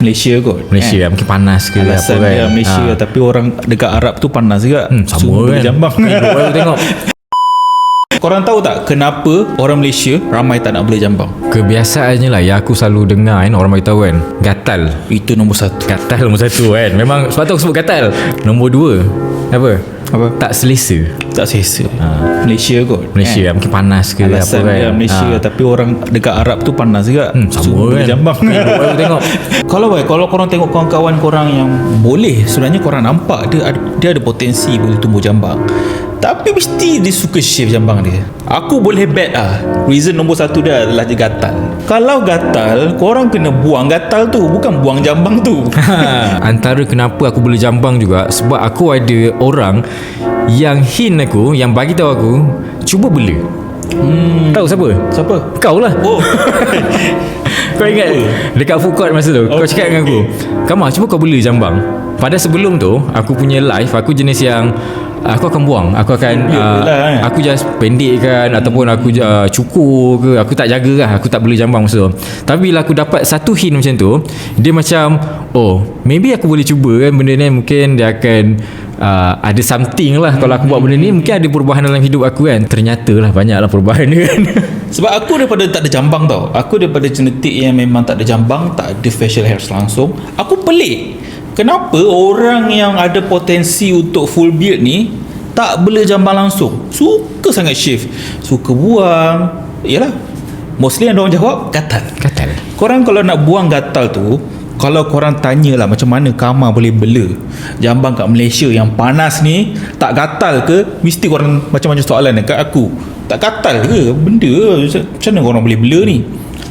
Malaysia kot. Malaysia mungkin panas ke Alasan apa kan. dia Malaysia tapi orang dekat Arab tu panas juga. Sama Semua kan. jambang. Aku tengok. Korang tahu tak kenapa orang Malaysia ramai tak nak belah jambang? Kebiasaannya lah yang aku selalu dengar kan, orang beritahu kan, gatal. Itu nombor satu. Gatal nombor satu kan. Memang sebab tu aku sebut gatal. Nombor dua, apa? Tak selesa. Tak selesa. Malaysia kot. Malaysia mungkin panas ke Alasan apa kan. dia Malaysia tapi orang dekat Arab tu panas juga. Sama Semua kan. belah jambang. Aku tengok. Kalau korang tengok kawan-kawan korang yang boleh, sebenarnya korang nampak dia ada potensi boleh tumbuh jambang. Tapi mesti dia suka shave jambang dia. Aku boleh bet reason nombor satu dia adalah dia gatal. Kalau gatal, korang kena buang gatal tu, bukan buang jambang tu. Antara kenapa aku boleh jambang juga sebab aku ada orang yang hint aku, yang bagi tahu aku, cuba bela. Tahu siapa? Siapa? Kau lah. Oh. Kau ingat dekat food court masa tu kau cakap dengan aku, Kamal cuba kau bela jambang. Pada sebelum tu aku punya live, aku jenis yang aku akan buang. Aku akan aku just pendekkan ataupun aku cukur ke, aku tak jaga lah, aku tak bela jambang masa tu. Tapi bila aku dapat satu hint macam tu, dia macam maybe aku boleh cuba kan benda ni, mungkin dia akan ada something lah kalau aku buat benda ni, mungkin ada perubahan dalam hidup aku kan. Ternyata lah banyak lah perubahan dia kan. Sebab aku daripada tak ada jambang tau, aku daripada genetik yang memang tak ada jambang, tak ada facial hairs langsung, aku pelik kenapa orang yang ada potensi untuk full beard ni tak bela jambang langsung, suka sangat shave, suka buang. Yalah, mostly yang orang jawab gatal. Korang kalau nak buang gatal tu, kalau korang tanyalah macam mana Kama boleh bela jambang kat Malaysia yang panas ni tak gatal ke, mesti korang macam-macam soalan dekat aku. Tak gatal ke benda, macam mana korang boleh bela ni?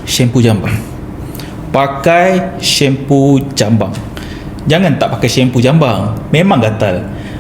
Shampoo jambang. Pakai shampoo jambang. Jangan tak pakai shampoo jambang, memang gatal.